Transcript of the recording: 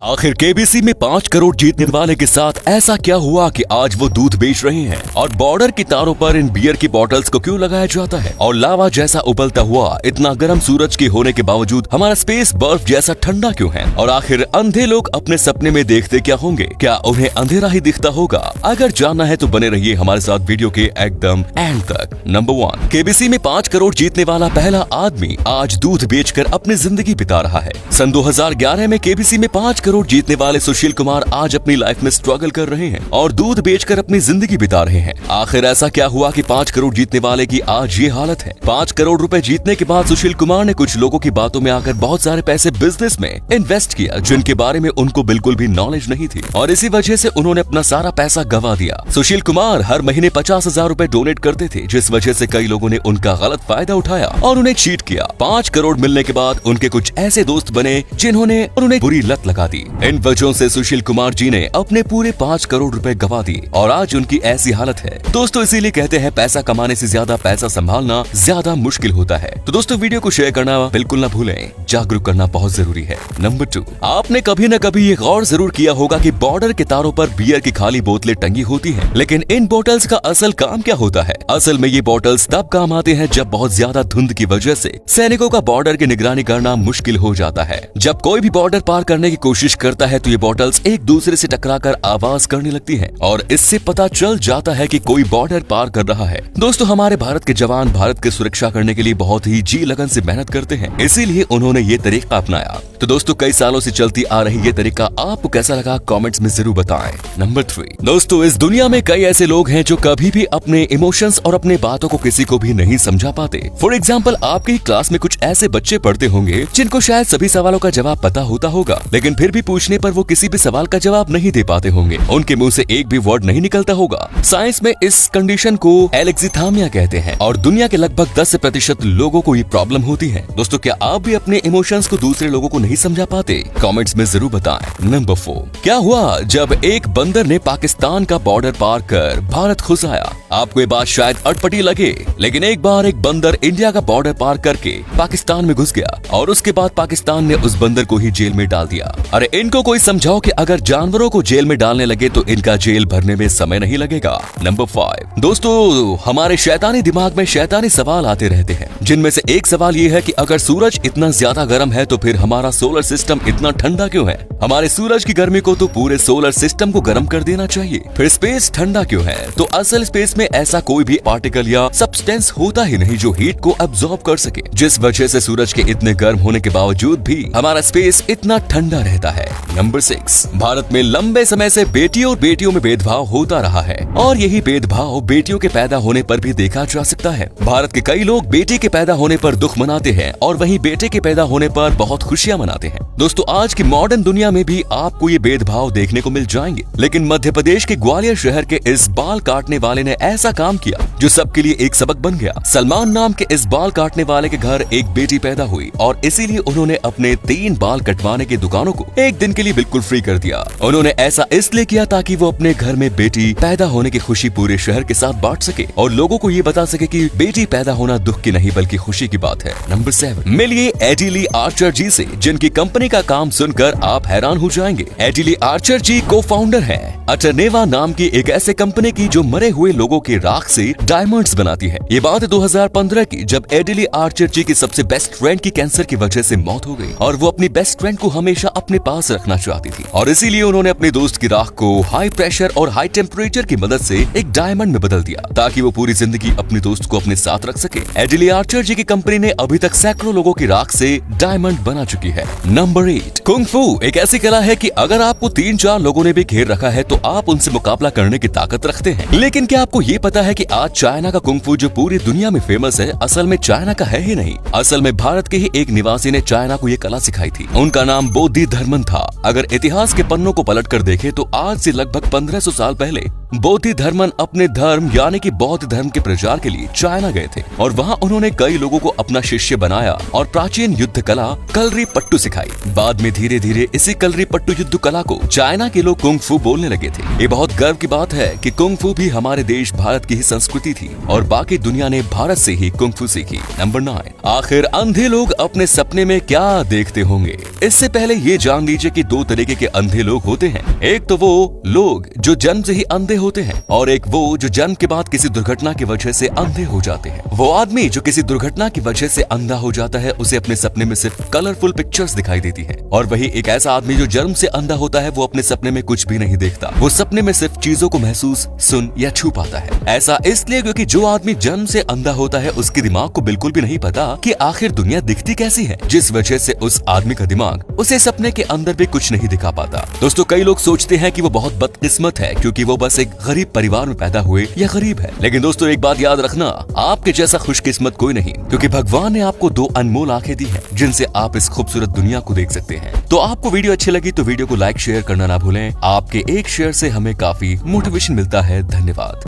आखिर केबीसी में 5 करोड़ जीतने वाले के साथ ऐसा क्या हुआ कि आज वो दूध बेच रहे हैं और बॉर्डर की तारों पर इन बियर की बॉटल्स को क्यों लगाया जाता है और लावा जैसा उबलता हुआ इतना गर्म सूरज के होने के बावजूद हमारा स्पेस बर्फ जैसा ठंडा क्यों है और आखिर अंधे लोग अपने सपने में देखते क्या होंगे, क्या उन्हें अंधेरा ही दिखता होगा? अगर जानना है तो बने रहिए हमारे साथ वीडियो के एकदम एंड तक। नंबर 1, केबीसी में 5 करोड़ जीतने वाला पहला आदमी आज दूध बेचकर अपनी जिंदगी बिता रहा है। सन 2011 में केबीसी में 5 करोड़ जीतने वाले सुशील कुमार आज अपनी लाइफ में स्ट्रगल कर रहे हैं और दूध बेचकर अपनी जिंदगी बिता रहे हैं। आखिर ऐसा क्या हुआ कि 5 करोड़ जीतने वाले की आज ये हालत है? 5 करोड़ रुपए जीतने के बाद सुशील कुमार ने कुछ लोगों की बातों में आकर बहुत सारे पैसे बिजनेस में इन्वेस्ट किया जिनके बारे में उनको बिल्कुल भी नॉलेज नहीं थी और इसी वजह से उन्होंने अपना सारा पैसा गंवा दिया। सुशील कुमार हर महीने 50,000 रुपए डोनेट करते थे जिस वजह से कई लोगों ने उनका गलत फायदा उठाया और उन्हें चीट किया। 5 करोड़ मिलने के बाद उनके कुछ ऐसे दोस्त बने जिन्होंने उन्हें बुरी लत लगा दी। इन वजहों से सुशील कुमार जी ने अपने पूरे 5 करोड़ रुपए गंवा दिए और आज उनकी ऐसी हालत है। दोस्तों इसीलिए कहते हैं पैसा कमाने से ज्यादा पैसा संभालना ज्यादा मुश्किल होता है। तो दोस्तों वीडियो को शेयर करना बिल्कुल ना भूलें, जागरूक करना बहुत जरूरी है। नंबर 2, आपने कभी न कभी ये गौर जरूर किया होगा कि बॉर्डर के तारों पर बियर की खाली बोतलें टंगी होती हैं, लेकिन इन बोतल्स का असल काम क्या होता है? असल में ये बोतल्स तब काम आते हैं जब बहुत ज्यादा धुंध की वजह से सैनिकों का बॉर्डर की निगरानी करना मुश्किल हो जाता है। जब कोई भी बॉर्डर पार करने की कोशिश करता है तो ये बॉटल्स एक दूसरे से टकराकर आवाज करने लगती हैं और इससे पता चल जाता है कि कोई बॉर्डर पार कर रहा है। दोस्तों हमारे भारत के जवान भारत की सुरक्षा करने के लिए बहुत ही जी लगन से मेहनत करते हैं, इसीलिए उन्होंने ये तरीका अपनाया। तो दोस्तों कई सालों से चलती आ रही ये तरीका आपको कैसा लगा कमेंट्स में जरूर बताएं। नंबर 3, दोस्तों इस दुनिया में कई ऐसे लोग हैं जो कभी भी अपने इमोशंस और अपने बातों को किसी को भी नहीं समझा पाते। फॉर एग्जाम्पल आपकी क्लास में कुछ ऐसे बच्चे पढ़ते होंगे जिनको शायद सभी सवालों का जवाब पता होता होगा, लेकिन फिर भी पूछने पर वो किसी भी सवाल का जवाब नहीं दे पाते होंगे, उनके मुंह से एक भी वर्ड नहीं निकलता होगा। साइंस में इस कंडीशन को एलेक्जिथामिया कहते हैं और दुनिया के लगभग 10% लोगों को ये प्रॉब्लम होती है। दोस्तों क्या आप भी अपने इमोशंस को दूसरे लोगों को नहीं समझा पाते? कमेंट्स में जरूर बताएं। नंबर 4, क्या हुआ जब एक बंदर ने पाकिस्तान का बॉर्डर पार कर भारत घुस आया? आपको ये बात शायद अटपटी लगे, लेकिन एक बार एक बंदर इंडिया का बॉर्डर पार करके पाकिस्तान में घुस गया और उसके बाद पाकिस्तान ने उस बंदर को ही जेल में डाल दिया। अरे इनको कोई समझाओ कि अगर जानवरों को जेल में डालने लगे तो इनका जेल भरने में समय नहीं लगेगा। नंबर 5, दोस्तों हमारे शैतानी दिमाग में शैतानी सवाल आते रहते हैं, जिनमें से एक सवाल ये है कि अगर सूरज इतना ज्यादा गर्म है तो फिर हमारा सोलर सिस्टम इतना ठंडा क्यों है? हमारे सूरज की गर्मी को तो पूरे सोलर सिस्टम को गर्म कर देना चाहिए, फिर स्पेस ठंडा क्यों है? तो असल स्पेस में ऐसा कोई भी पार्टिकल या सब्सटेंस होता ही नहीं जो हीट को एब्जॉर्ब कर सके, जिस वजह से सूरज के इतने गर्म होने के बावजूद भी हमारा स्पेस इतना ठंडा रहता है। नंबर 6, भारत में लंबे समय से बेटी और बेटियों में भेदभाव होता रहा है और यही भेदभाव बेटियों के पैदा होने पर भी देखा जा सकता है। भारत के कई लोग बेटी के पैदा होने पर दुख मनाते हैं और वहीं बेटे के पैदा होने पर बहुत खुशियां मनाते हैं। दोस्तों आज की मॉडर्न दुनिया में भी आपको ये भेदभाव देखने को मिल जाएंगे, लेकिन मध्य प्रदेश के ग्वालियर शहर के इस बाल काटने वाले ने ऐसा काम किया जो सबके लिए एक सबक बन गया। सलमान नाम के इस बाल काटने वाले के घर एक बेटी पैदा हुई और इसीलिए उन्होंने अपने 3 बाल कटवाने की दुकानों को एक दिन के लिए बिल्कुल फ्री कर दिया। उन्होंने ऐसा इसलिए किया ताकि वो अपने घर में बेटी पैदा होने की खुशी पूरे शहर के साथ बांट सके और लोगों को ये बता सके कि बेटी पैदा होना दुख की नहीं बल्कि खुशी की बात है। नंबर 7, मिलिए एडिली आर्चर जी से, जिनकी कंपनी का काम सुनकर आप हैरान हो जाएंगे। एडिली आर्चर जी को फाउंडर है अटरनेवा नाम की एक ऐसे कंपनी की जो मरे हुए लोगों के राख से डायमंड्स बनाती है। ये बात 2015 की, जब एडिली आर्चर जी की सबसे बेस्ट फ्रेंड की कैंसर की वजह से मौत हो गई और वो अपनी बेस्ट फ्रेंड को हमेशा अपने पास रखना चाहती थी और इसीलिए उन्होंने अपने दोस्त की राख को हाई प्रेशर और हाई टेम्परेचर की मदद से एक डायमंड में बदल दिया ताकि वो पूरी जिंदगी अपने दोस्त को अपने साथ रख सके। एडिली आर्चर जी की कंपनी ने अभी तक सैकड़ों लोगों की राख से डायमंड बना चुकी है। नंबर 8, कुंग फू एक ऐसी कला है कि अगर आपको 3-4 लोगों ने भी घेर रखा है तो आप उनसे मुकाबला करने की ताकत रखते हैं। लेकिन क्या आपको ये पता है कि आज चाइना का कुंग फू जो पूरी दुनिया में फेमस है असल में चाइना का है ही नहीं। असल में भारत के ही एक निवासी ने चाइना को ये कला सिखाई थी। उनका नाम बोधिधर्मन था। अगर इतिहास के पन्नों को पलट कर देखे तो आज से लगभग 1500 साल पहले बोधि धर्मन अपने धर्म यानी कि बौद्ध धर्म के प्रचार के लिए चाइना गए थे और वहाँ उन्होंने कई लोगों को अपना शिष्य बनाया और प्राचीन युद्ध कला कलरी पट्टू सिखाई। बाद में धीरे धीरे इसी कलरी पट्टू युद्ध कला को चाइना के लोग कुंग फू बोलने लगे थे। ये बहुत गर्व की बात है कि कुंग फू भी हमारे देश भारत की ही संस्कृति थी और बाकी दुनिया ने भारत से ही कुंग फू सीखी। नंबर 9, आखिर अंधे लोग अपने सपने में क्या देखते होंगे? इससे पहले ये जान लीजिए कि 2 तरीके के अंधे लोग होते हैं। एक तो वो लोग जो जन्म से ही अंधे होते हैं और एक वो जो जन्म के बाद किसी दुर्घटना की वजह से अंधे हो जाते हैं। वो आदमी जो किसी दुर्घटना की वजह से अंधा हो जाता है उसे अपने सपने में सिर्फ कलरफुल पिक्चर्स दिखाई देती है, और वही एक ऐसा आदमी जो जन्म से अंधा होता है वो अपने सपने में कुछ भी नहीं देखता। वो सपने में सिर्फ चीजों को महसूस, सुन या छू पाता है। ऐसा इसलिए क्योंकि जो आदमी जन्म से अंधा होता है उसके दिमाग को बिल्कुल भी नहीं पता कि आखिर दुनिया दिखती कैसी है, जिस वजह से उस आदमी का दिमाग उसे सपने के अंदर भी कुछ नहीं दिखा पाता। दोस्तों, कई लोग सोचते हैं कि वो बहुत बदकिस्मत है क्योंकि वो बस एक गरीब परिवार में पैदा हुए या गरीब है। लेकिन दोस्तों, एक बात याद रखना, आपके जैसा खुशकिस्मत कोई नहीं, क्योंकि भगवान ने आपको 2 अनमोल आंखें दी हैं जिनसे आप इस खूबसूरत दुनिया को देख सकते हैं। तो आपको वीडियो अच्छी लगी तो वीडियो को लाइक शेयर करना ना भूलें। आपके एक शेयर से हमें काफी मोटिवेशन मिलता है। धन्यवाद।